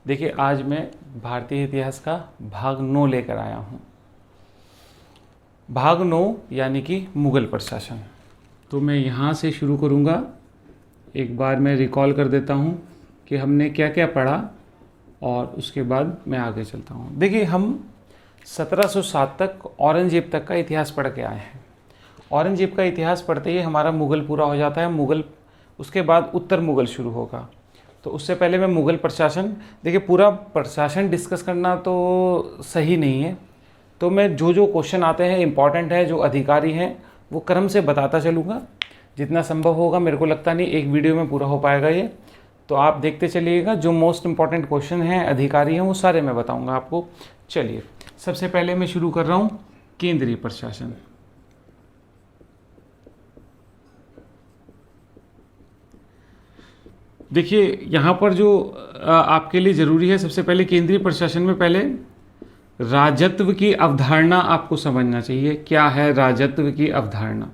देखिए आज मैं भारतीय इतिहास का भाग 9 लेकर आया हूँ। भाग 9 यानी कि मुग़ल प्रशासन। तो मैं यहाँ से शुरू करूँगा। एक बार मैं रिकॉल कर देता हूँ कि हमने क्या क्या पढ़ा और उसके बाद मैं आगे चलता हूँ। देखिए हम 1707 तक औरंगजेब तक का इतिहास पढ़ के आए हैं। औरंगजेब का इतिहास पढ़ते ही हमारा मुग़ल पूरा हो जाता है। मुग़ल उसके बाद उत्तर मुग़ल शुरू होगा। तो उससे पहले मैं मुग़ल प्रशासन, देखिए पूरा प्रशासन डिस्कस करना तो सही नहीं है, तो मैं जो जो क्वेश्चन आते हैं इंपॉर्टेंट है, जो अधिकारी हैं वो क्रम से बताता चलूँगा जितना संभव होगा। मेरे को लगता नहीं एक वीडियो में पूरा हो पाएगा ये, तो आप देखते चलिएगा। जो मोस्ट इंपॉर्टेंट क्वेश्चन हैं, अधिकारी हैं, वो सारे मैं बताऊँगा आपको। चलिए सबसे पहले मैं शुरू कर रहा हूँ केंद्रीय प्रशासन। देखिए यहाँ पर जो आपके लिए ज़रूरी है, सबसे पहले केंद्रीय प्रशासन में पहले राजत्व की अवधारणा आपको समझना चाहिए। क्या है राजत्व की अवधारणा?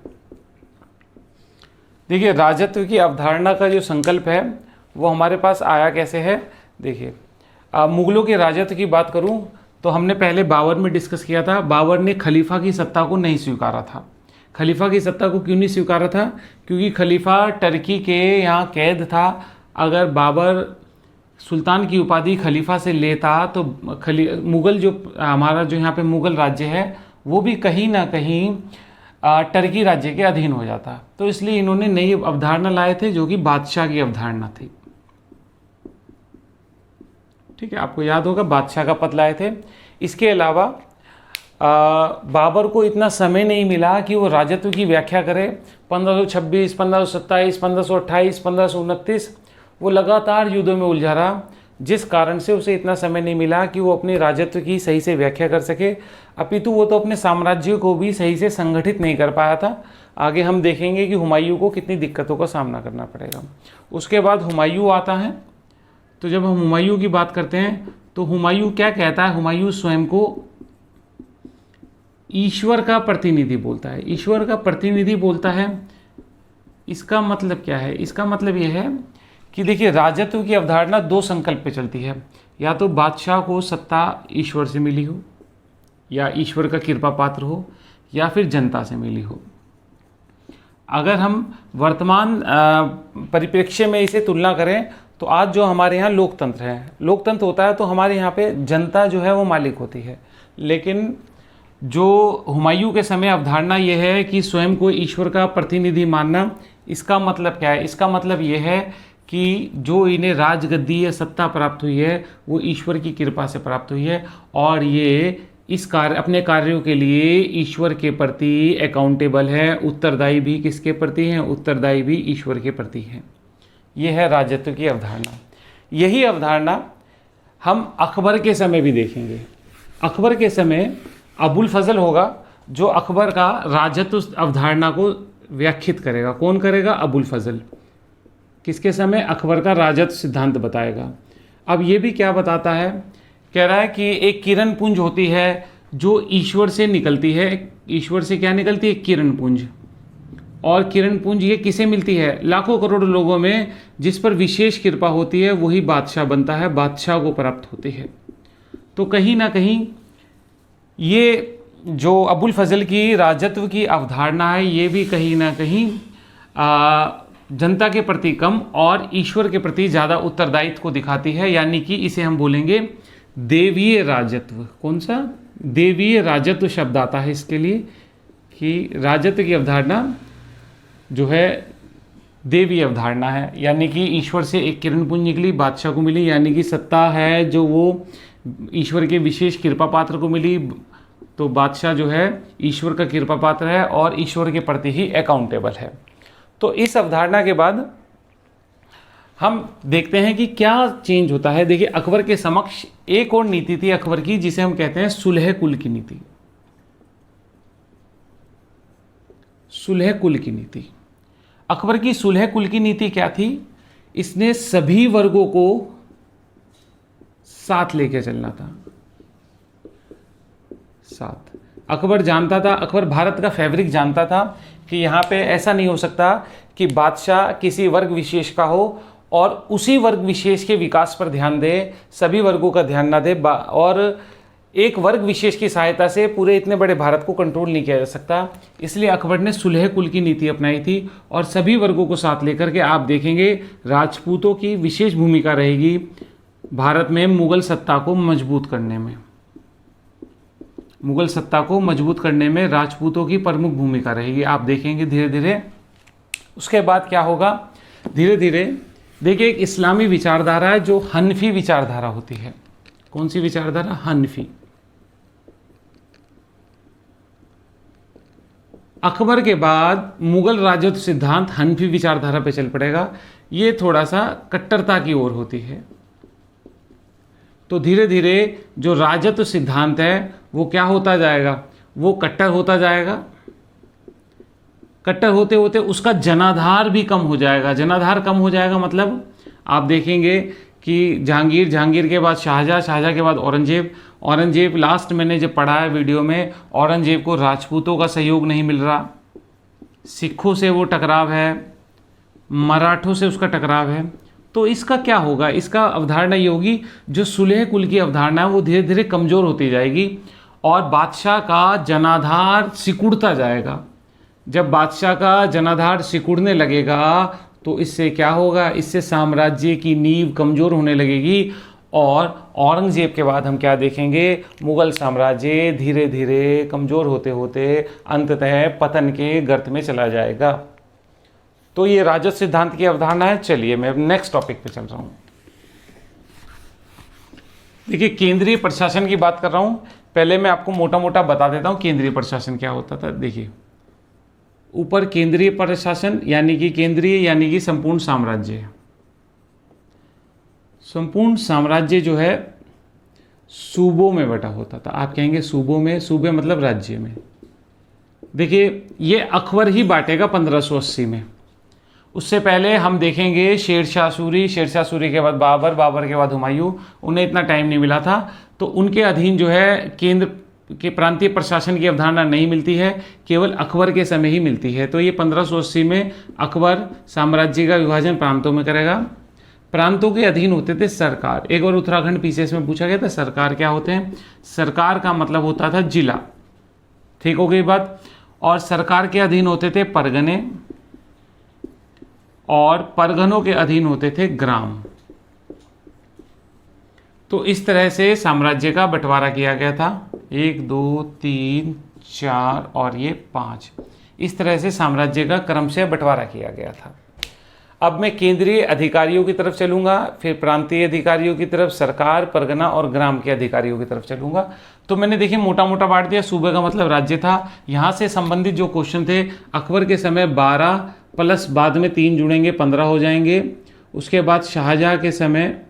देखिए राजत्व की अवधारणा का जो संकल्प है वो हमारे पास आया कैसे है। देखिए मुग़लों के राजत्व की बात करूं तो हमने पहले बाबर में डिस्कस किया था। बाबर ने खलीफा की सत्ता को नहीं स्वीकारा था। खलीफा की सत्ता को क्यों नहीं स्वीकारा था? क्योंकि खलीफा टर्की के यहाँ कैद था। अगर बाबर सुल्तान की उपाधि खलीफा से लेता तो मुग़ल जो हमारा जो यहाँ पे मुग़ल राज्य है वो भी कहीं ना कहीं टर्की राज्य के अधीन हो जाता। तो इसलिए इन्होंने नई अवधारणा लाए थे जो कि बादशाह की अवधारणा थी। ठीक है, आपको याद होगा बादशाह का पद लाए थे। इसके अलावा बाबर को इतना समय नहीं मिला कि वो राजत्व की व्याख्या करे। 1526, 1527, 1528, 1529 वो लगातार युद्धों में उलझा रहा, जिस कारण से उसे इतना समय नहीं मिला कि वो अपने राजत्व की सही से व्याख्या कर सके। अपितु वो तो अपने साम्राज्य को भी सही से संगठित नहीं कर पाया था। आगे हम देखेंगे कि हुमायूं को कितनी दिक्कतों का सामना करना पड़ेगा। उसके बाद हुमायूं आता है। तो जब हम हुमायूं की बात करते हैं तो हुमायूं क्या कहता है? हुमायूं स्वयं को ईश्वर का प्रतिनिधि बोलता है। ईश्वर का प्रतिनिधि बोलता है, इसका मतलब क्या है? इसका मतलब यह है कि देखिए राजत्व की अवधारणा दो संकल्प पे चलती है। या तो बादशाह को सत्ता ईश्वर से मिली हो, या ईश्वर का कृपा पात्र हो, या फिर जनता से मिली हो। अगर हम वर्तमान परिप्रेक्ष्य में इसे तुलना करें तो आज जो हमारे यहाँ लोकतंत्र है, लोकतंत्र होता है तो हमारे यहाँ पे जनता जो है वो मालिक होती है। लेकिन जो हुमायूं के समय अवधारणा यह है कि स्वयं को ईश्वर का प्रतिनिधि मानना, इसका मतलब क्या है? इसका मतलब यह है कि जो इन्हें राजगद्दी या सत्ता प्राप्त हुई है वो ईश्वर की कृपा से प्राप्त हुई है, और ये इस कार्य अपने कार्यों के लिए ईश्वर के प्रति अकाउंटेबल है। उत्तरदायी भी किसके प्रति हैं? उत्तरदायी भी ईश्वर के प्रति हैं। ये है राजत्व की अवधारणा। यही अवधारणा हम अकबर के समय भी देखेंगे। अकबर के समय अबुल फजल होगा जो अकबर का राजत्व अवधारणा को व्याख्यात करेगा। कौन करेगा? अबुल फजल। किसके समय? अकबर का राजत्व सिद्धांत बताएगा। अब ये भी क्या बताता है? कह रहा है कि एक किरण पुंज होती है जो ईश्वर से निकलती है। ईश्वर से क्या निकलती है? किरण पुंज। और किरण पुंज ये किसे मिलती है? लाखों करोड़ लोगों में जिस पर विशेष कृपा होती है वही बादशाह बनता है, बादशाह को प्राप्त होती है। तो कहीं ना कहीं ये जो अबुल फजल की राजत्व की अवधारणा है ये भी कहीं ना कहीं जनता के प्रति कम और ईश्वर के प्रति ज़्यादा उत्तरदायित्व को दिखाती है। यानी कि इसे हम बोलेंगे देवीय राजत्व। कौन सा? देवीय राजत्व शब्द आता है इसके लिए, कि राजत्व की अवधारणा जो है देवीय अवधारणा है। यानी कि ईश्वर से एक किरण पुंज निकली, बादशाह को मिली, यानी कि सत्ता है जो वो ईश्वर के विशेष कृपा पात्र को मिली। तो बादशाह जो है ईश्वर का कृपा पात्र है और ईश्वर के प्रति ही अकाउंटेबल है। तो इस अवधारणा के बाद हम देखते हैं कि क्या चेंज होता है। देखिए अकबर के समक्ष एक और नीति थी अकबर की, जिसे हम कहते हैं सुलह कुल की नीति। सुलह कुल की नीति। अकबर की सुलह कुल की नीति क्या थी? इसने सभी वर्गों को साथ लेके चलना था। साथ अकबर जानता था, अकबर भारत का फैब्रिक जानता था कि यहाँ पे ऐसा नहीं हो सकता कि बादशाह किसी वर्ग विशेष का हो और उसी वर्ग विशेष के विकास पर ध्यान दे, सभी वर्गों का ध्यान ना दे, और एक वर्ग विशेष की सहायता से पूरे इतने बड़े भारत को कंट्रोल नहीं किया जा सकता। इसलिए अकबर ने सुलह कुल की नीति अपनाई थी और सभी वर्गों को साथ लेकर के आप देखेंगे राजपूतों की विशेष भूमिका रहेगी भारत में मुगल सत्ता को मजबूत करने में। मुगल सत्ता को मजबूत करने में राजपूतों की प्रमुख भूमिका रहेगी, आप देखेंगे धीरे धीरे। उसके बाद क्या होगा, धीरे धीरे देखिए एक इस्लामी विचारधारा है जो हनफी विचारधारा होती है। कौन सी विचारधारा? हनफी। अकबर के बाद मुगल राजत्व सिद्धांत हनफी विचारधारा पे चल पड़ेगा। ये थोड़ा सा कट्टरता की ओर होती है। तो धीरे धीरे जो राजत्व सिद्धांत है वो क्या होता जाएगा, वो कट्टर होता जाएगा। कट्टर होते होते उसका जनाधार भी कम हो जाएगा। जनाधार कम हो जाएगा मतलब आप देखेंगे कि जहांगीर के बाद शाहजहाँ के बाद औरंगजेब लास्ट मैंने जब पढ़ा है वीडियो में, औरंगजेब को राजपूतों का सहयोग नहीं मिल रहा, सिखों से वो टकराव है, मराठों से उसका टकराव है। तो इसका क्या होगा, इसका अवधारणा ये होगी जो सुलह कुल की अवधारणा है वो धीरे धीरे कमज़ोर होती जाएगी और बादशाह का जनाधार सिकुड़ता जाएगा। जब बादशाह का जनाधार सिकुड़ने लगेगा तो इससे क्या होगा, इससे साम्राज्य की नींव कमज़ोर होने लगेगी और औरंगजेब के बाद हम क्या देखेंगे, मुगल साम्राज्य धीरे धीरे कमज़ोर होते होते अंततः पतन के गर्त में चला जाएगा। तो ये राजत्व सिद्धांत की अवधारणा है। चलिए मैं अब नेक्स्ट टॉपिक पे चल रहा हूँ। देखिए केंद्रीय प्रशासन की बात कर रहा हूँ। पहले मैं आपको मोटा मोटा बता देता हूँ केंद्रीय प्रशासन क्या होता था। देखिए ऊपर केंद्रीय प्रशासन यानी कि संपूर्ण साम्राज्य। संपूर्ण साम्राज्य जो है सूबों में बटा होता था। आप कहेंगे सूबों में, सूबे मतलब राज्य में। देखिए ये अकबर ही बांटेगा 1580 में। उससे पहले हम देखेंगे शेरशाह सूरी के बाद बाबर के बाद हुमायूं। उन्हें इतना टाइम नहीं मिला था तो उनके अधीन जो है केंद्र के प्रांतीय प्रशासन की अवधारणा नहीं मिलती है, केवल अकबर के समय ही मिलती है। तो ये 1580 में अकबर साम्राज्य का विभाजन प्रांतों में करेगा। प्रांतों के अधीन होते थे सरकार। एक बार उत्तराखंड पीसीएस में पूछा गया था सरकार क्या होते हैं। सरकार का मतलब होता था जिला, ठीक हो गई बात। और सरकार के अधीन होते थे परगने और परगनों के अधीन होते थे ग्राम। तो इस तरह से साम्राज्य का बंटवारा किया गया था। 1 2 3 4 और ये 5, इस तरह से साम्राज्य का क्रमशः बंटवारा किया गया था। अब मैं केंद्रीय अधिकारियों की तरफ चलूंगा, फिर प्रांतीय अधिकारियों की तरफ, सरकार, परगना और ग्राम के अधिकारियों की तरफ चलूंगा। तो मैंने देखिए मोटा मोटा बांट दिया। सूबे का मतलब राज्य था। यहाँ से संबंधित जो क्वेश्चन थे, अकबर के समय 12 प्लस बाद में 3 जुड़ेंगे 15 हो जाएंगे। उसके बाद शाहजहाँ के समय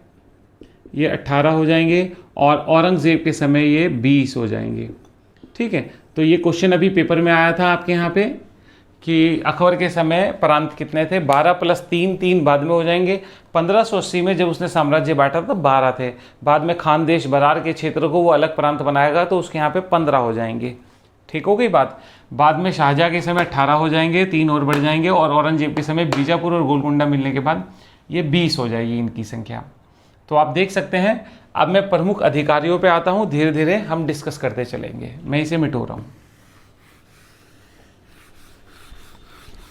ये 18 हो जाएंगे और औरंगजेब के समय ये 20 हो जाएंगे। ठीक है, तो ये क्वेश्चन अभी पेपर में आया था आपके यहाँ पे कि अकबर के समय प्रांत कितने थे। 12 प्लस 3 बाद में हो जाएंगे। 1580 में जब उसने साम्राज्य बांटा तो 12 थे। बाद में खानदेश बरार के क्षेत्र को वो अलग प्रांत बनाएगा तो उसके यहाँ पे 15 हो जाएंगे। ठीक हो गई बात। बाद में शाहजहाँ के समय 18 हो जाएंगे, 3 और बढ़ जाएंगे और औरंगजेब के समय बीजापुर और गोलकुंडा मिलने के बाद ये 20 हो जाएगी इनकी संख्या। तो आप देख सकते हैं। अब मैं प्रमुख अधिकारियों पे आता हूँ, धीरे धीरे हम डिस्कस करते चलेंगे। मैं इसे मिटो रहा हूँ।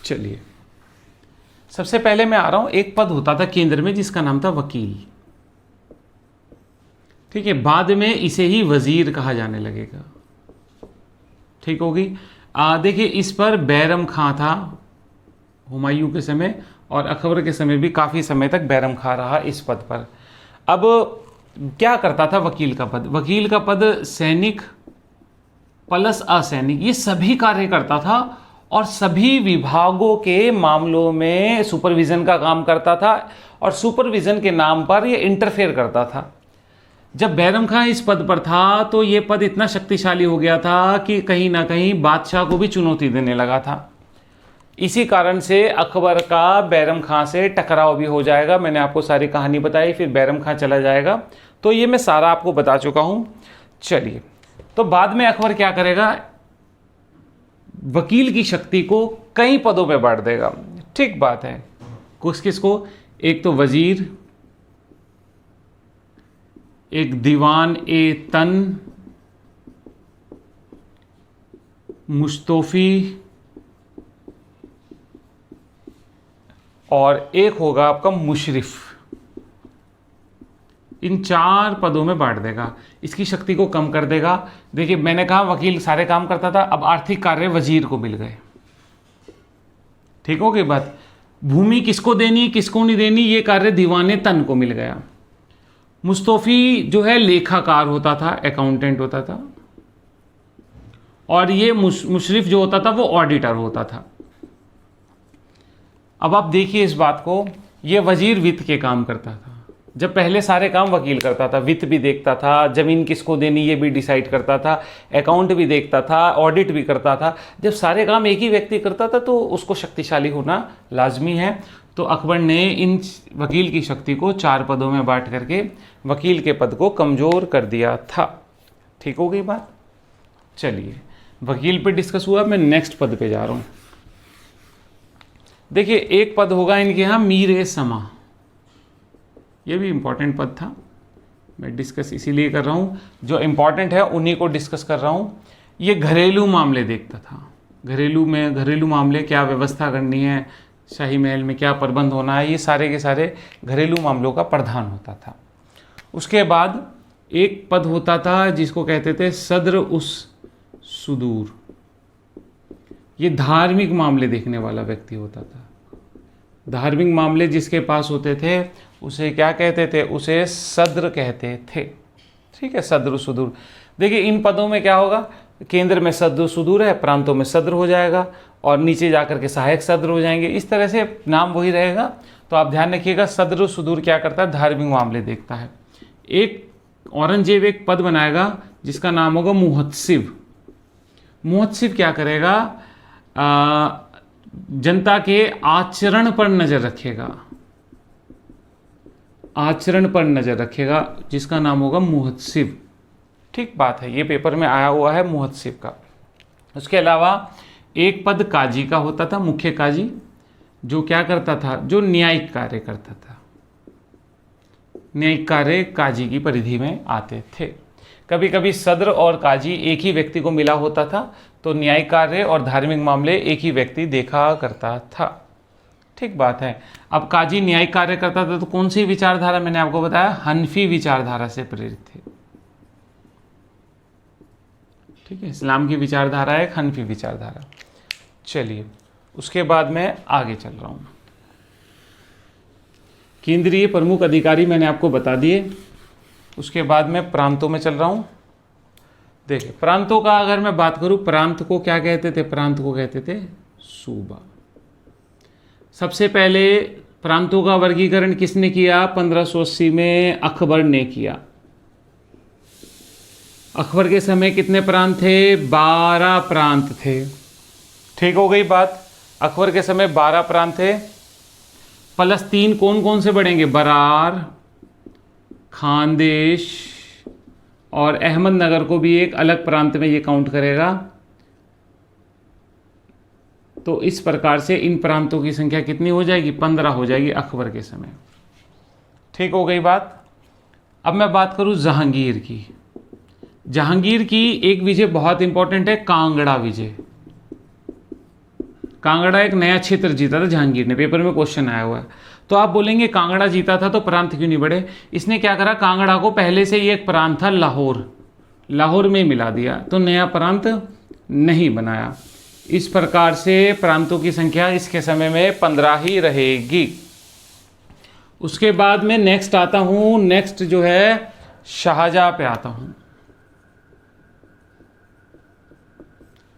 चलिए सबसे पहले मैं आ रहा हूँ, एक पद होता था केंद्र में जिसका नाम था वकील। ठीक है, बाद में इसे ही वजीर कहा जाने लगेगा। ठीक होगी। देखिए इस पर बैरम खां था हुमायूं के समय और अकबर के समय भी काफ़ी समय तक बैरम खां रहा इस पद पर। अब क्या करता था वकील का पद? वकील का पद सैनिक प्लस असैनिक ये सभी कार्य करता था और सभी विभागों के मामलों में सुपरविजन का काम करता था और सुपरविजन के नाम पर ये इंटरफेयर करता था। जब बैरम खां इस पद पर था तो ये पद इतना शक्तिशाली हो गया था कि कहीं ना कहीं बादशाह को भी चुनौती देने लगा था। इसी कारण से अकबर का बैरम खां से टकराव भी हो जाएगा। मैंने आपको सारी कहानी बताई, फिर बैरम खां चला जाएगा, तो ये मैं सारा आपको बता चुका हूँ। चलिए, तो बाद में अकबर क्या करेगा, वकील की शक्ति को कई पदों पे बांट देगा। ठीक बात है। किसको? एक तो वजीर, एक दीवान ए तन, मुस्तौफी, और एक होगा आपका मुशरिफ। इन 4 पदों में बांट देगा, इसकी शक्ति को कम कर देगा। देखिए मैंने कहा वकील सारे काम करता था, अब आर्थिक कार्य वजीर को मिल गए। ठीक हो गई बात। भूमि किसको देनी किसको नहीं देनी ये कार्य दीवाने तन को मिल गया। मुस्तौफी जो है लेखाकार होता था, अकाउंटेंट होता था, और ये मुशरिफ जो होता था वो ऑडिटर होता था। अब आप देखिए इस बात को, ये वजीर वित्त के काम करता था। जब पहले सारे काम वकील करता था, वित्त भी देखता था, जमीन किसको देनी ये भी डिसाइड करता था, अकाउंट भी देखता था, ऑडिट भी करता था। जब सारे काम एक ही व्यक्ति करता था तो उसको शक्तिशाली होना लाजमी है। तो अकबर ने इन वकील की शक्ति को 4 पदों में बांट करके वकील के पद को कमज़ोर कर दिया था। ठीक हो गई बात। चलिए वकील पे डिस्कस हुआ, मैं नेक्स्ट पद पे जा रहा हूँ। देखिए एक पद होगा इनके यहाँ मीर समा, ये भी इंपॉर्टेंट पद था। मैं डिस्कस इसीलिए कर रहा हूँ, जो इंपॉर्टेंट है उन्हीं को डिस्कस कर रहा हूँ। ये घरेलू मामले देखता था, घरेलू मामले क्या व्यवस्था करनी है, शाही महल में क्या प्रबंध होना है, ये सारे के सारे घरेलू मामलों का प्रधान होता था। उसके बाद एक पद होता था जिसको कहते थे सद्र उस सुदूर, ये धार्मिक मामले देखने वाला व्यक्ति होता था। धार्मिक मामले जिसके पास होते थे उसे क्या कहते थे, उसे सद्र कहते थे। ठीक है, सद्र सुदूर। देखिए इन पदों में क्या होगा, केंद्र में सद्र सुदूर है, प्रांतों में सद्र हो जाएगा, और नीचे जाकर के सहायक सद्र हो जाएंगे। इस तरह से नाम वही रहेगा। तो आप ध्यान रखिएगा, सद्र सुदूर क्या करता है, धार्मिक मामले देखता है। एक औरंगजेब एक पद बनाएगा जिसका नाम होगा मुहत्सिब। मुहत्सिब क्या करेगा, जनता के आचरण पर नजर रखेगा, आचरण पर नजर रखेगा, जिसका नाम होगा मुहत्सिब। ठीक बात है, ये पेपर में आया हुआ है मुहत्सिब का। उसके अलावा एक पद काजी का होता था, मुख्य काजी, जो क्या करता था, जो न्यायिक कार्य करता था। न्यायिक कार्य काजी की परिधि में आते थे। कभी कभी सद्र और काजी एक ही व्यक्ति को मिला होता था, तो न्यायिक कार्य और धार्मिक मामले एक ही व्यक्ति देखा करता था। ठीक बात है। अब काजी न्यायिक कार्य करता था तो कौन सी विचारधारा, मैंने आपको बताया हनफी विचारधारा से प्रेरित थे। ठीक है, इस्लाम की विचारधारा है, हनफी विचारधारा। चलिए उसके बाद मैं आगे चल रहा हूँ। केंद्रीय प्रमुख अधिकारी मैंने आपको बता दिए। उसके बाद मैं प्रांतों में चल रहा हूँ। देखिए प्रांतों का अगर मैं बात करूँ, प्रांत को क्या कहते थे, प्रांत को कहते थे सूबा। सबसे पहले प्रांतों का वर्गीकरण किसने किया, 1580 में अकबर ने किया। अकबर के समय कितने प्रांत थे, 12 प्रांत थे। ठीक हो गई बात। अकबर के समय 12 प्रांत थे, प्लस 3 कौन कौन से बढ़ेंगे, बरार, खानदेश और अहमदनगर को भी एक अलग प्रांत में ये काउंट करेगा। तो इस प्रकार से इन प्रांतों की संख्या कितनी हो जाएगी, 15 हो जाएगी अकबर के समय। ठीक हो गई बात। अब मैं बात करूं जहांगीर की। जहांगीर की एक विजय बहुत इंपॉर्टेंट है, कांगड़ा विजय। कांगड़ा एक नया क्षेत्र जीता था जहांगीर ने, पेपर में क्वेश्चन आया हुआ है। तो आप बोलेंगे कांगड़ा जीता था तो प्रांत क्यों नहीं बढ़े। इसने क्या करा, कांगड़ा को पहले से ही एक प्रांत था लाहौर, लाहौर में मिला दिया, तो नया प्रांत नहीं बनाया। इस प्रकार से प्रांतों की संख्या इसके समय में 15 ही रहेगी। उसके बाद में नेक्स्ट आता हूं, नेक्स्ट जो है शाहजहां पे आता हूं।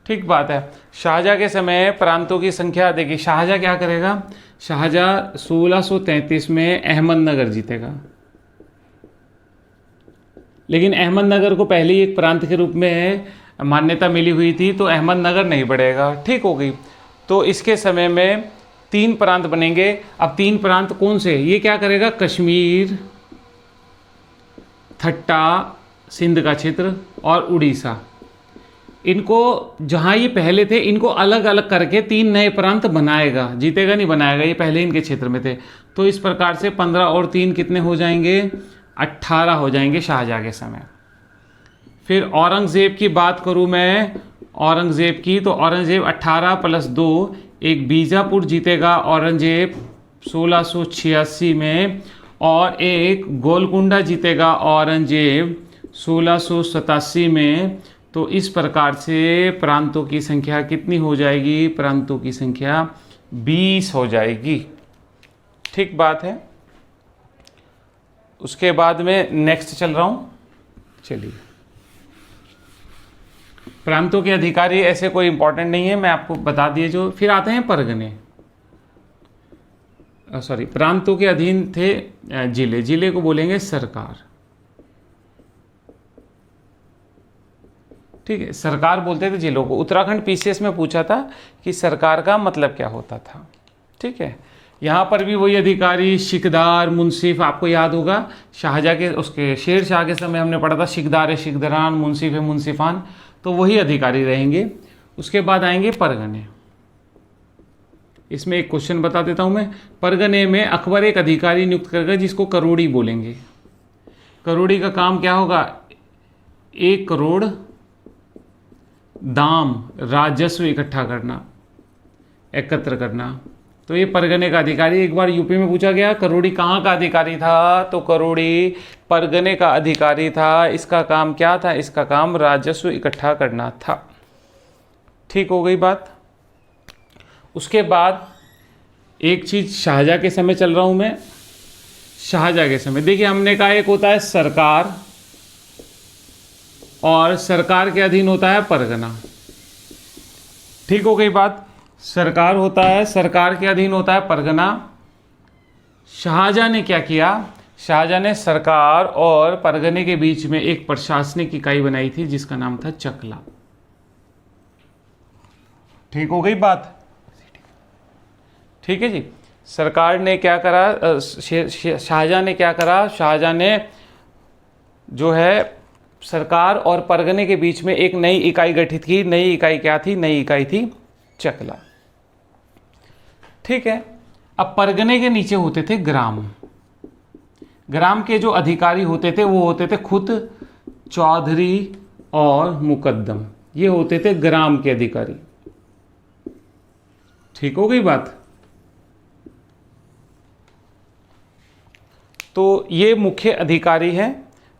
ठीक बात है। शाहजहां के समय प्रांतों की संख्या देखिए, शाहजहां क्या करेगा, शाहजहां 1633 में अहमदनगर जीतेगा, लेकिन अहमदनगर को पहले ही एक प्रांत के रूप में मान्यता मिली हुई थी, तो अहमदनगर नहीं बढ़ेगा। ठीक हो गई। तो इसके समय में 3 प्रांत बनेंगे। अब 3 प्रांत कौन से, ये क्या करेगा, कश्मीर, थट्टा सिंध का क्षेत्र और उड़ीसा, इनको जहाँ ये पहले थे इनको अलग अलग करके 3 नए प्रांत बनाएगा, जीतेगा नहीं बनाएगा, ये पहले इनके क्षेत्र में थे। तो इस प्रकार से 15 और 3 कितने हो जाएंगे, 18 हो जाएंगे शाहजहाँ के समय। फिर औरंगज़ेब की बात करूँ मैं, औरंगज़ेब की, तो औरंगज़ेब 18 + 2, एक बीजापुर जीतेगा औरंगज़ेब 1686 में, और एक गोलकुंडा जीतेगा औरंगज़ेब 1687 में। तो इस प्रकार से प्रांतों की संख्या कितनी हो जाएगी, प्रांतों की संख्या 20 हो जाएगी। ठीक बात है। उसके बाद में नेक्स्ट चल रहा हूँ। चलिए, प्रांतों के अधिकारी ऐसे कोई इंपॉर्टेंट नहीं है, मैं आपको बता दिए जो। फिर आते हैं परगने, सॉरी, प्रांतों के अधीन थे जिले, जिले को बोलेंगे सरकार। ठीक है, सरकार बोलते थे जिलों को। उत्तराखंड पीसीएस में पूछा था कि सरकार का मतलब क्या होता था। ठीक है, यहाँ पर भी वही अधिकारी, शिकदार, मुंसिफ, आपको याद होगा शाहजहाँ के, उसके शेर शाह के समय हमने पढ़ा था शिकदार है शिकदरान, मुंसिफ है मुंसिफान, तो वही अधिकारी रहेंगे। उसके बाद आएंगे परगने। इसमें एक क्वेश्चन बता देता हूँ मैं। परगने में अकबर एक अधिकारी नियुक्त करेगा जिसको करोड़ी बोलेंगे। करोड़ी का काम क्या होगा, 1 करोड़ दाम राजस्व इकट्ठा करना, एकत्र करना। तो ये परगने का अधिकारी, एक बार यूपी में पूछा गया करोड़ी कहाँ का अधिकारी था, तो करोड़ी परगने का अधिकारी था। इसका काम क्या था, इसका काम राजस्व इकट्ठा करना था। ठीक हो गई बात। उसके बाद एक चीज़ शाहजहाँ के समय चल रहा हूँ मैं। शाहजहाँ के समय देखिए हमने कहा एक होता है सरकार, और सरकार के अधीन होता है परगना। ठीक हो गई बात। सरकार होता है, सरकार के अधीन होता है परगना। शाहजहाँ ने क्या किया, शाहजहाँ ने सरकार और परगने के बीच में एक प्रशासनिक इकाई बनाई थी जिसका नाम था चकला। ठीक हो गई बात। ठीक है जी। सरकार ने क्या करा, शाहजहाँ ने क्या करा, शाहजहाँ ने जो है सरकार और परगने के बीच में एक नई इकाई गठित की। नई इकाई क्या थी, नई इकाई थी चकला। ठीक है। अब परगने के नीचे होते थे ग्राम। ग्राम के जो अधिकारी होते थे वो होते थे खुद चौधरी और मुकद्दम, ये होते थे ग्राम के अधिकारी। ठीक हो गई बात। तो ये मुख्य अधिकारी हैं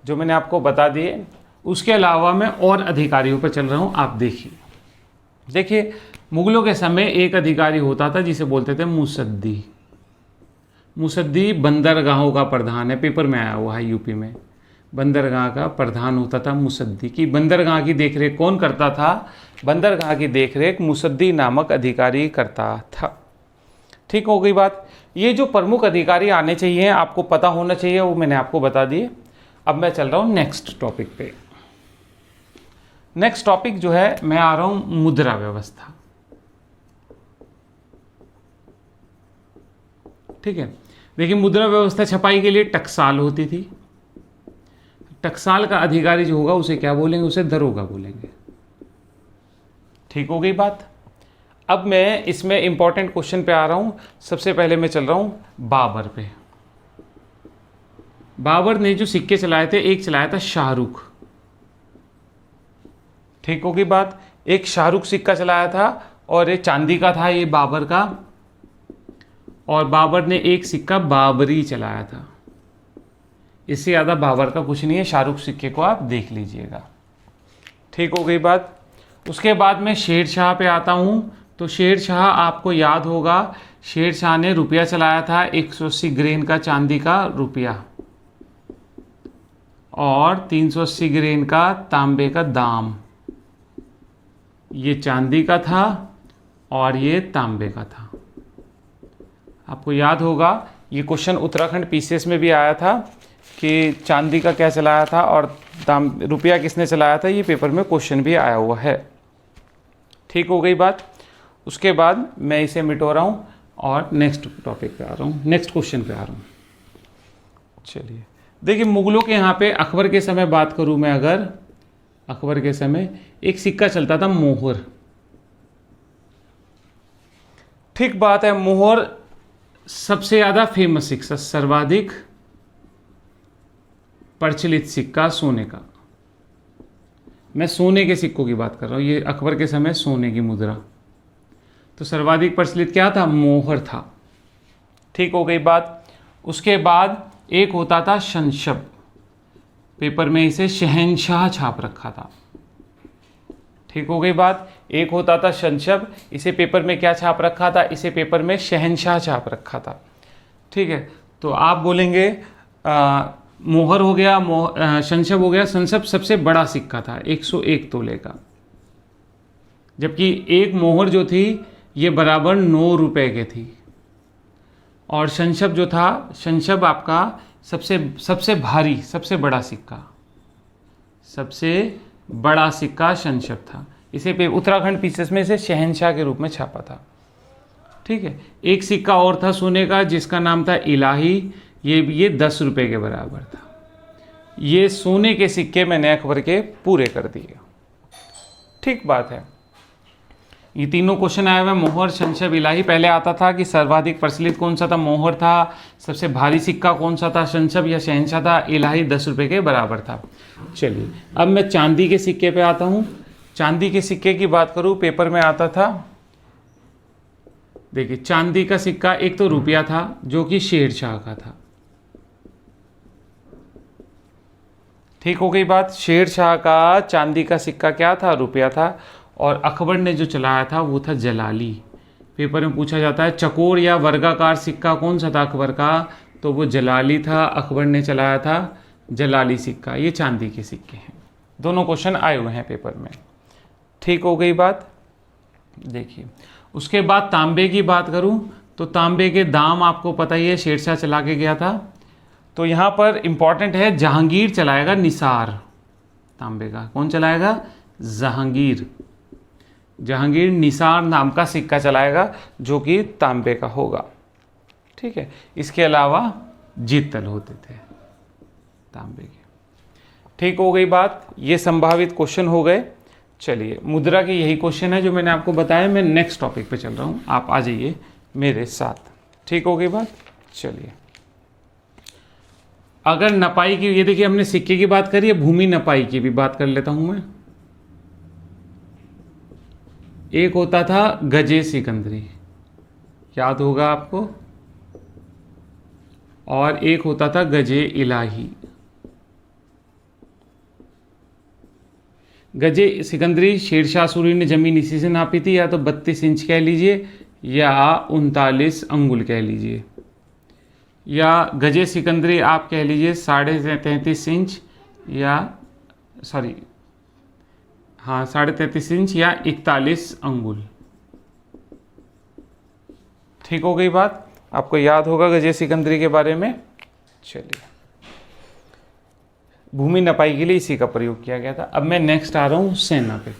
जो मैंने आपको बता दिए। उसके अलावा मैं और अधिकारियों पर चल रहा हूं, आप देखिए। देखिए मुगलों के समय एक अधिकारी होता था जिसे बोलते थे मुसद्दी। मुसद्दी बंदरगाहों का प्रधान है, पेपर में आया हुआ है यूपी में। बंदरगाह का प्रधान होता था मुसद्दी। की बंदरगाह की देखरेख कौन करता था, बंदरगाह की देखरेख मुसद्दी नामक अधिकारी करता था। ठीक हो गई बात। ये जो प्रमुख अधिकारी आने चाहिए, आपको पता होना चाहिए, वो मैंने आपको बता दिए। अब मैं चल रहा हूँ नेक्स्ट टॉपिक पे। नेक्स्ट टॉपिक जो है, मैं आ रहा हूँ मुद्रा व्यवस्था। ठीक है, देखिए मुद्रा व्यवस्था छपाई के लिए टकसाल होती थी। टकसाल का अधिकारी जो होगा उसे क्या बोलेंगे, उसे दरोगा बोलेंगे। ठीक हो गई बात। अब मैं इसमें इंपॉर्टेंट क्वेश्चन पे आ रहा हूं। सबसे पहले मैं चल रहा हूं बाबर पे। बाबर ने जो सिक्के चलाए थे, एक चलाया था शाहरुख। ठीक हो गई बात। एक शाहरुख सिक्का चलाया था और एक चांदी का था, ये बाबर का। और बाबर ने एक सिक्का बाबरी चलाया था। इससे ज़्यादा बाबर का कुछ नहीं है, शाहरुख सिक्के को आप देख लीजिएगा। ठीक हो गई बात। उसके बाद मैं शेर शाह पे आता हूँ। तो शेर शाह आपको याद होगा, शेर शाह ने रुपया चलाया था 180 ग्रेन का चांदी का रुपया, और 380 ग्रेन का तांबे का दाम। ये चांदी का था और ये तांबे का था। आपको याद होगा ये क्वेश्चन उत्तराखंड पीसीएस में भी आया था कि चांदी का क्या चलाया था और रुपया किसने चलाया था। ये पेपर में क्वेश्चन भी आया हुआ है। ठीक हो गई बात। उसके बाद मैं इसे मिटो रहा हूँ और नेक्स्ट टॉपिक पे आ रहा हूँ, नेक्स्ट क्वेश्चन पे आ रहा हूँ। चलिए देखिए, मुगलों के यहाँ पे अकबर के समय बात करूँ मैं अगर, अकबर के समय एक सिक्का चलता था मोहर। ठीक बात है, मोहर सबसे ज़्यादा फेमस सिक्का, सर्वाधिक प्रचलित सिक्का सोने का। मैं सोने के सिक्कों की बात कर रहा हूँ, ये अकबर के समय सोने की मुद्रा। तो सर्वाधिक प्रचलित क्या था? मोहर था। ठीक हो गई बात। उसके बाद एक होता था शंशब, पेपर में इसे शहंशाह छाप रखा था। ठीक हो गई बात। एक होता था शंशब, इसे पेपर में क्या छाप रखा था? इसे पेपर में शहंशाह छाप रखा था। ठीक है, तो आप बोलेंगे मोहर हो गया, शंशब हो गया। शंशब सबसे बड़ा सिक्का था, 101 तोले का, जबकि एक मोहर जो थी ये बराबर 9 रुपए के थी। और शंशब जो था, शंशब आपका सबसे भारी, सबसे बड़ा सिक्का, सबसे बड़ा सिक्का शंशब था। इसे उत्तराखंड पीसेस में इसे शहंशाह के रूप में छापा था। ठीक है, एक सिक्का और था सोने का जिसका नाम था इलाही, ये 10 रुपए के बराबर था। ये सोने के सिक्के मैंने अकबर के पूरे कर दिए। ठीक बात है, ये तीनों क्वेश्चन आए हुए, मोहर, शंशब, इलाही। पहले आता था कि सर्वाधिक प्रचलित कौन सा था? मोहर था। सबसे भारी सिक्का कौन सा था? शंशब या शहंशाह था। इलाही 10 रुपए के बराबर था। चलिए, अब मैं चांदी के सिक्के पे आता हूँ। चांदी के सिक्के की बात करूँ, पेपर में आता था, देखिए चांदी का सिक्का एक तो रुपया था जो कि शेरशाह का था। ठीक हो गई बात। शेरशाह का चांदी का सिक्का क्या था? रुपया था। और अकबर ने जो चलाया था वो था जलाली। पेपर में पूछा जाता है चकोर या वर्गाकार सिक्का कौन सा था अकबर का? तो वो जलाली था। अकबर ने चलाया था जलाली सिक्का। ये चांदी के सिक्के हैं। दोनों क्वेश्चन आए हुए हैं पेपर में। ठीक हो गई बात। देखिए, उसके बाद तांबे की बात करूं तो तांबे के दाम आपको पता ही है, शेरशाह चला के गया था। तो यहाँ पर इंपॉर्टेंट है, जहांगीर चलाएगा निसार तांबे का। कौन चलाएगा? जहांगीर। जहांगीर निसार नाम का सिक्का चलाएगा जो कि तांबे का होगा। ठीक है, इसके अलावा जीतल होते थे तांबे के। ठीक हो गई बात। ये संभावित क्वेश्चन हो गए। चलिए, मुद्रा के यही क्वेश्चन है जो मैंने आपको बताया। मैं नेक्स्ट टॉपिक पे चल रहा हूँ, आप आ जाइए मेरे साथ। ठीक हो गई बात। चलिए, अगर नपाई की, ये देखिए हमने सिक्के की बात करी है, भूमि नपाई की भी बात कर लेता हूं मैं। एक होता था गजे सिकंदरी, याद होगा आपको, और एक होता था गजे इलाही। गजे सिकंदरी शेरशाह सूरी ने जमीन इसी से नापी थी, या तो 32 इंच कह लीजिए या 39 अंगुल कह लीजिए, या गजे सिकंदरी आप कह लीजिए 33.5 इंच या 33.5 इंच या 41 अंगुल। ठीक हो गई बात। आपको याद होगा गजे सिकंदरी के बारे में। चलिए, भूमि नपाई के लिए इसी का प्रयोग किया गया था। अब मैं नेक्स्ट आ रहा हूं सेना पे।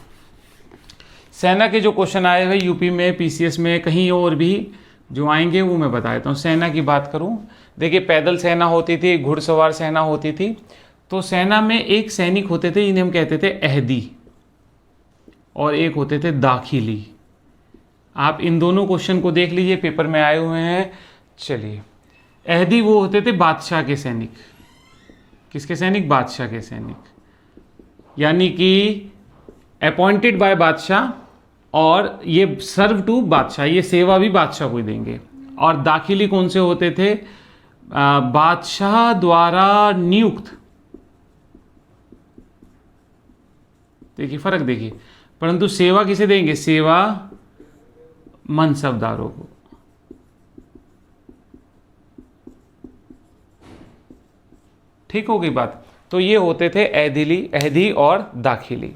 सेना के जो क्वेश्चन आए हुए यूपी में, पीसीएस में, कहीं और भी जो आएंगे वो मैं बता देता हूँ। सेना की बात करूँ, देखिए पैदल सेना होती थी, घुड़सवार सेना होती थी। तो सेना में एक सैनिक होते थे जिन्हें हम कहते थे अहदी, और एक होते थे दाखिली। आप इन दोनों क्वेश्चन को देख लीजिए, पेपर में आए हुए हैं। चलिए, अहदी वो होते थे बादशाह के सैनिक। किसके सैनिक? बादशाह के सैनिक, यानी कि अपॉइंटेड बाय बादशाह, और ये सर्व टू बादशाह, ये सेवा भी बादशाह को ही देंगे। और दाखिली कौन से होते थे? बादशाह द्वारा नियुक्त। देखिए फर्क देखिए, परंतु सेवा किसे देंगे? सेवा मनसबदारों को। ठीक हो गई बात। तो ये होते थे अहदी और दाखिली।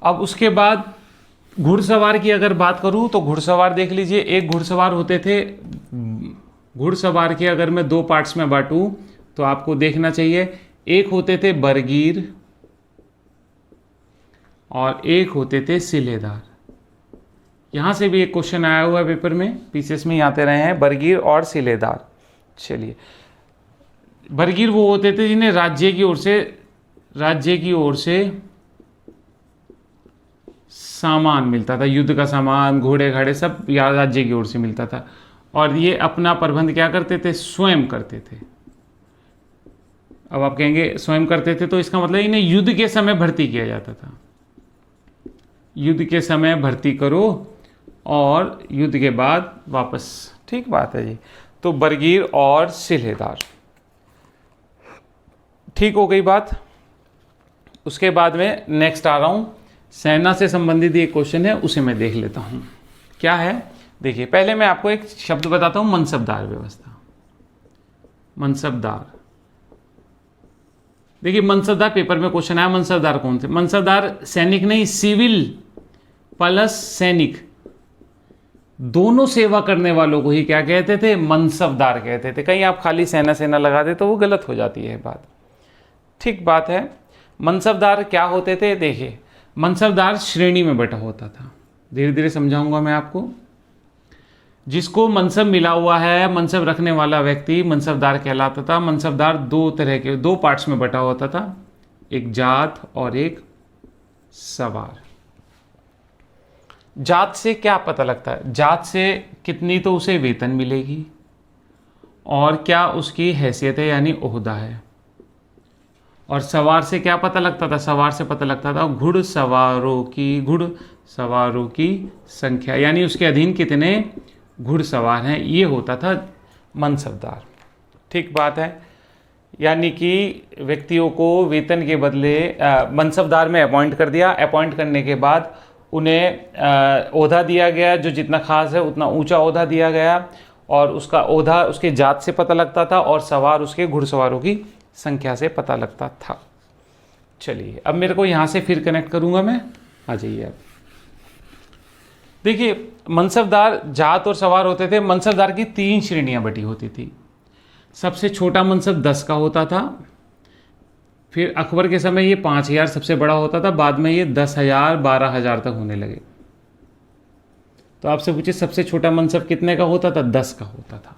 अब उसके बाद घुड़सवार की अगर बात करूं तो घुड़सवार देख लीजिए। एक घुड़सवार होते थे, घुड़सवार के अगर मैं 2 पार्ट्स में बांटूं तो आपको देखना चाहिए, एक होते थे बरगीर और एक होते थे सिलेदार। यहां से भी एक क्वेश्चन आया हुआ है पेपर में, पीसीएस में आते रहे हैं, बरगीर और सिलेदार। चलिए, बरगीर वो होते थे जिन्हें राज्य की ओर से राज्य की ओर से सामान मिलता था, युद्ध का सामान, घोड़े घाड़े सब राज्य की ओर से मिलता था, और ये अपना प्रबंध क्या करते थे, स्वयं करते थे। अब आप कहेंगे स्वयं करते थे, तो इसका मतलब इन्हें युद्ध के समय भर्ती किया जाता था। युद्ध के समय भर्ती करो और युद्ध के बाद वापस। ठीक बात है जी। तो बरगीर और सिलहेदार, ठीक हो गई बात। उसके बाद में नेक्स्ट आ रहा हूं, सेना से संबंधित एक क्वेश्चन है, उसे मैं देख लेता हूं क्या है। देखिए पहले मैं आपको एक शब्द बताता हूं, मनसबदार व्यवस्था। मनसबदार, देखिए मनसबदार पेपर में क्वेश्चन आया, मनसबदार कौन थे? मनसबदार सैनिक नहीं, सिविल प्लस सैनिक दोनों सेवा करने वालों को ही क्या कहते थे? मनसबदार कहते थे। कहीं आप खाली सेना सेना लगा दे तो वो गलत हो जाती है बात। ठीक बात है। मनसबदार क्या होते थे? देखिए मनसबदार श्रेणी में बटा होता था, धीरे धीरे समझाऊंगा मैं आपको। जिसको मनसब मिला हुआ है, मनसब रखने वाला व्यक्ति मनसबदार कहलाता था। मनसबदार दो तरह के, दो पार्ट्स में बटा होता था, एक जात और एक सवार। जात से क्या पता लगता है? जात से कितनी तो उसे वेतन मिलेगी और क्या उसकी हैसियत है यानी ओहदा है। और सवार से क्या पता लगता था? सवार से पता लगता था घुड़सवारों की संख्या, यानी उसके अधीन कितने घुड़सवार हैं, ये होता था मनसबदार। ठीक बात है। यानी कि व्यक्तियों को वेतन के बदले मनसबदार में अपॉइंट कर दिया। अपॉइंट करने के बाद उन्हें ओहदा दिया गया, जो जितना खास है उतना ऊंचा ओहदा दिया गया, और उसका ओहदा उसके जात से पता लगता था, और सवार उसके घुड़सवारों की संख्या से पता लगता था। चलिए अब मेरे को यहाँ से फिर कनेक्ट करूँगा मैं, आ जाइए आप। देखिए मनसबदार जात और सवार होते थे। मनसबदार की 3 श्रेणियाँ बटी होती थी। सबसे छोटा मनसब 10 का होता था, फिर अकबर के समय ये 5000 सबसे बड़ा होता था, बाद में ये 10,000 12,000 तक होने लगे। तो आपसे पूछे सबसे छोटा मनसब कितने का होता था? 10 का होता था।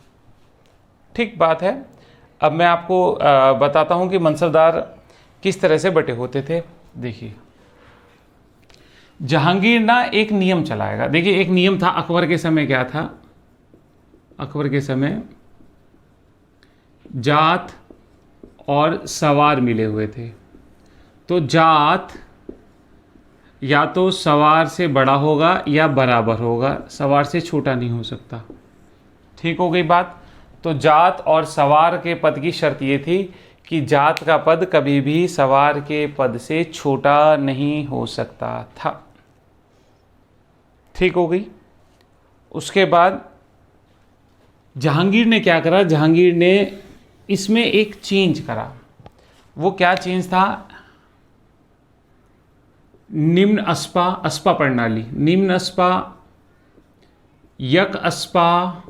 ठीक बात है। अब मैं आपको बताता हूं कि मनसबदार किस तरह से बटे होते थे। देखिए जहांगीर ना एक नियम चलाएगा। देखिए एक नियम था अकबर के समय, क्या था? अकबर के समय जात और सवार मिले हुए थे, तो जात या तो सवार से बड़ा होगा या बराबर होगा, सवार से छोटा नहीं हो सकता। ठीक हो गई बात। तो जात और सवार के पद की शर्त ये थी कि जात का पद कभी भी सवार के पद से छोटा नहीं हो सकता था। ठीक हो गई। उसके बाद जहांगीर ने क्या करा? जहांगीर ने इसमें एक चेंज करा। वो क्या चेंज था? निम्न अस्पा, अस्पा प्रणाली, निम्न अस्पा, यक अस्पा,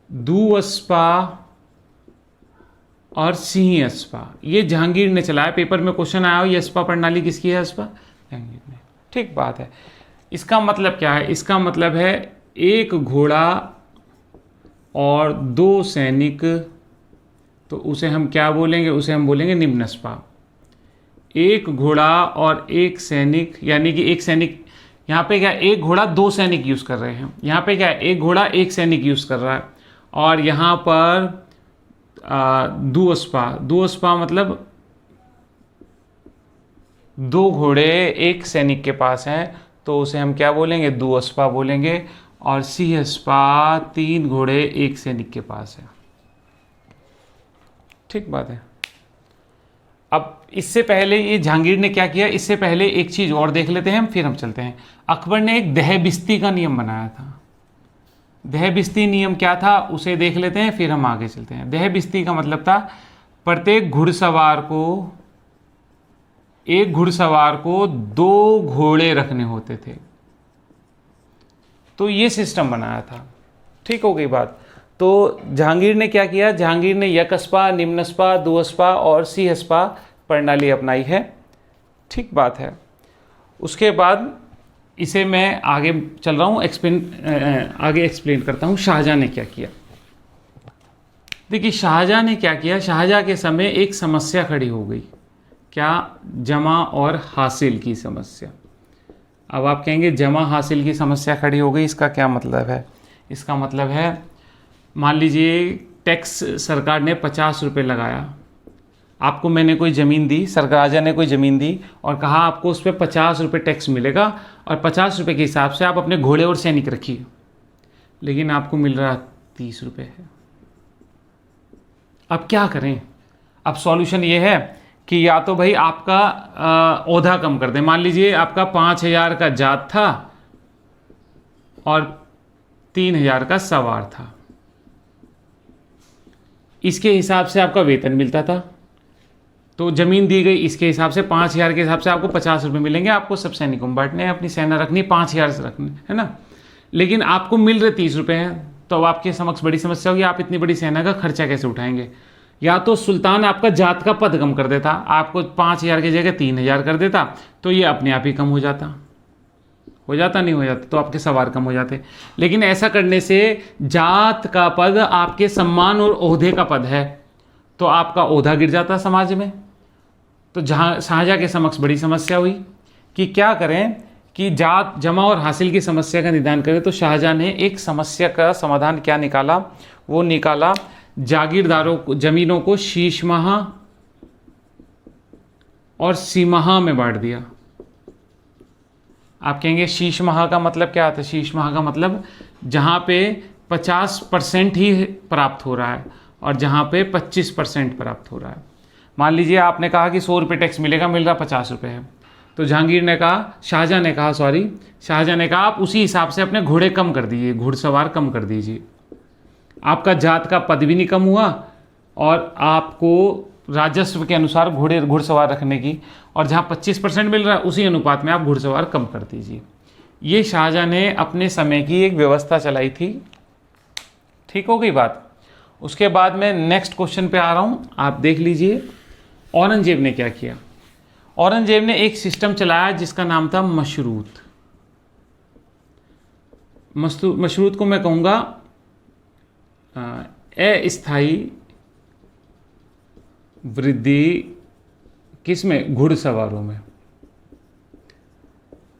दू अस्पा और सिंह अस्पा, ये जहांगीर ने चलाया। पेपर में क्वेश्चन आया हो ये अस्पा प्रणाली किसकी है? अस्पा जहांगीर ने। ठीक बात है। इसका मतलब क्या है? इसका मतलब है एक घोड़ा और 2 सैनिक, तो उसे हम क्या बोलेंगे? उसे हम बोलेंगे निम्नस्पा। एक घोड़ा और 1 सैनिक, यानी कि 1 सैनिक, यहाँ पे क्या एक घोड़ा 2 सैनिक यूज़ कर रहे हैं, यहाँ पे क्या एक घोड़ा 1 सैनिक यूज़ कर रहा है, और यहाँ पर दुअस्पा। दुअस्पा मतलब 2 घोड़े 1 सैनिक के पास हैं, तो उसे हम क्या बोलेंगे? दुअस्पा बोलेंगे। और सिंहस्पा 3 घोड़े 1 सैनिक के पास है। ठीक बात है। अब इससे पहले ये जहांगीर ने क्या किया? इससे पहले एक चीज और देख लेते हैं, फिर हम चलते हैं। अकबर ने एक दहबिस्ती का नियम बनाया था। दहबिस्ती नियम क्या था उसे देख लेते हैं, फिर हम आगे चलते हैं। दहबिस्ती का मतलब था प्रत्येक घुड़सवार को, एक घुड़सवार को 2 घोड़े रखने होते थे। तो ये सिस्टम बनाया था। ठीक हो गई बात। तो जहांगीर ने क्या किया? जहांगीर ने यकस्पा, निम्नस्पा, दुअस्पा और सिंहस्पा प्रणाली अपनाई है। ठीक बात है। उसके बाद इसे मैं आगे चल रहा हूँ, आगे एक्सप्लेन करता हूँ शाहजहां ने क्या किया। देखिए शाहजहाँ ने क्या किया, शाहजहाँ के समय एक समस्या खड़ी हो गई, क्या, जमा और हासिल की समस्या। अब आप कहेंगे जमा हासिल की समस्या खड़ी हो गई, इसका क्या मतलब है? इसका मतलब है मान लीजिए टैक्स सरकार ने 50 रुपये लगाया, आपको मैंने कोई ज़मीन दी, सरकार राजा ने कोई ज़मीन दी और कहा आपको उस पर 50 रुपये टैक्स मिलेगा और 50 रुपये के हिसाब से आप अपने घोड़े और सैनिक रखिए, लेकिन आपको मिल रहा 30 रुपये है। अब क्या करें? अब सॉल्यूशन ये है कि या तो भाई आपका ओहदा कम कर दें। मान लीजिए आपका 5,000 का जात था और 3,000 का सवार था, इसके हिसाब से आपका वेतन मिलता था, तो ज़मीन दी गई इसके हिसाब से 5,000 के हिसाब से आपको 50 रुपये मिलेंगे, आपको सब सैनिकों में बांटने हैं, अपनी सेना रखनी 5,000 से रखनी है ना, लेकिन आपको मिल रहे 30 रुपये हैं। तो अब आपके समक्ष बड़ी समस्या होगी, आप इतनी बड़ी सेना का खर्चा कैसे उठाएंगे? या तो सुल्तान आपका जात का पद कम कर देता, आपको 5,000 की जगह 3,000 कर देता, तो ये अपने आप ही कम हो जाता नहीं हो जाता, तो आपके सवार कम हो जाते। लेकिन ऐसा करने से जात का पद आपके सम्मान और ओहदे का पद है, तो आपका ओहदा गिर जाता समाज में। तो जहाँ शाहजहाँ के समक्ष बड़ी समस्या हुई कि क्या करें कि जात जमा और हासिल की समस्या का निदान करें। तो शाहजहाँ ने एक समस्या का समाधान क्या निकाला, वो निकाला जागीरदारों को, जमीनों को शीशमाहा और सीमाहा में बांट दिया। आप कहेंगे शीशमाहा का मतलब क्या आता है? शीशमाहा का मतलब जहाँ पे 50% ही प्राप्त हो रहा है और जहाँ पे 25% प्राप्त हो रहा है। मान लीजिए आपने कहा कि 100 रुपये टैक्स मिलेगा, मिल रहा 50 रुपये है, तो शाहजहाँ ने कहा आप उसी हिसाब से अपने घोड़े कम कर दीजिए, घुड़सवार कम कर दीजिए। आपका जात का पद भी नहीं कम हुआ और आपको राजस्व के अनुसार घुड़सवार रखने की, और जहाँ 25% मिल रहा है उसी अनुपात में आप घुड़सवार कम कर दीजिए। ये शाहजहाँ ने अपने समय की एक व्यवस्था चलाई थी। ठीक हो गई बात। उसके बाद मैं नेक्स्ट क्वेश्चन पे आ रहा हूँ, आप देख लीजिए औरंगजेब ने क्या किया। औरंगजेब ने एक सिस्टम चलाया जिसका नाम था मशरूत। मशरूत को मैं कहूँगा अस्थायी वृद्धि किसमें? घुड़सवारों में।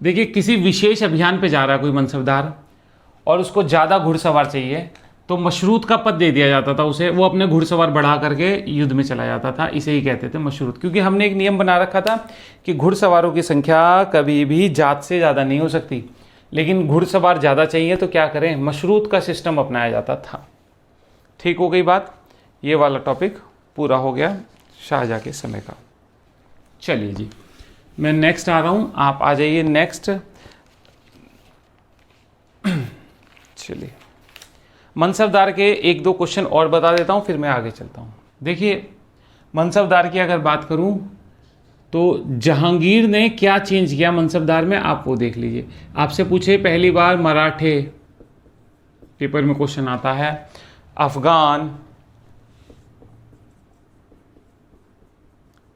देखिए किसी विशेष अभियान पे जा रहा है कोई मनसबदार और उसको ज़्यादा घुड़सवार चाहिए, तो मशरूत का पद दे दिया जाता था उसे, वो अपने घुड़सवार बढ़ा करके युद्ध में चला जाता था। इसे ही कहते थे मशरूत, क्योंकि हमने एक नियम बना रखा था कि घुड़सवारों की संख्या कभी भी जात से ज़्यादा नहीं हो सकती, लेकिन घुड़सवार ज़्यादा चाहिए तो क्या करें? मशरूत का सिस्टम अपनाया जाता था। ठीक हो गई बात। ये वाला टॉपिक पूरा हो गया शाहजहाँ के समय का। चलिए जी, मैं नेक्स्ट आ रहा हूँ, आप आ जाइए नेक्स्ट। चलिए मनसबदार के 1-2 क्वेश्चन और बता देता हूँ, फिर मैं आगे चलता हूँ। देखिए मनसबदार की अगर बात करूँ तो जहांगीर ने क्या चेंज किया मनसबदार में, आप वो देख लीजिए। आपसे पूछे पहली बार मराठे, पेपर में क्वेश्चन आता है, अफगान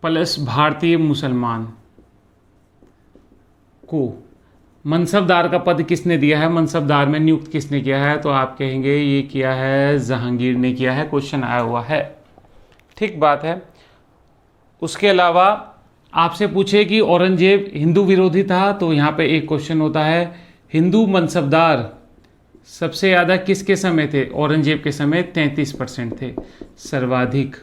प्लस भारतीय मुसलमान को मनसबदार का पद किसने दिया है, मनसबदार में नियुक्त किसने किया है? तो आप कहेंगे ये किया है जहांगीर ने किया है, क्वेश्चन आया हुआ है। ठीक बात है। उसके अलावा आपसे पूछे कि औरंगजेब हिंदू विरोधी था, तो यहाँ पे एक क्वेश्चन होता है हिंदू मनसबदार सबसे ज़्यादा किसके समय थे? औरंगजेब के समय 33% थे सर्वाधिक।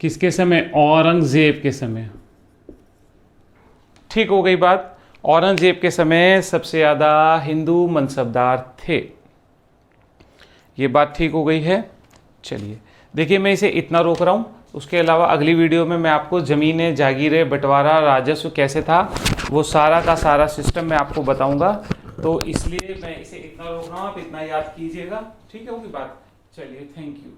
किसके समय? औरंगजेब के समय। ठीक हो गई बात। औरंगजेब के समय सबसे ज़्यादा हिंदू मनसबदार थे, ये बात ठीक हो गई है। चलिए देखिए मैं इसे इतना रोक रहा हूँ, उसके अलावा अगली वीडियो में मैं आपको ज़मीनें, जागीरें, बंटवारा, राजस्व कैसे था वो सारा का सारा सिस्टम मैं आपको बताऊँगा, तो इसलिए मैं इसे इतना रोक रहा हूँ, आप इतना याद कीजिएगा। ठीक है होगी बात। चलिए थैंक यू।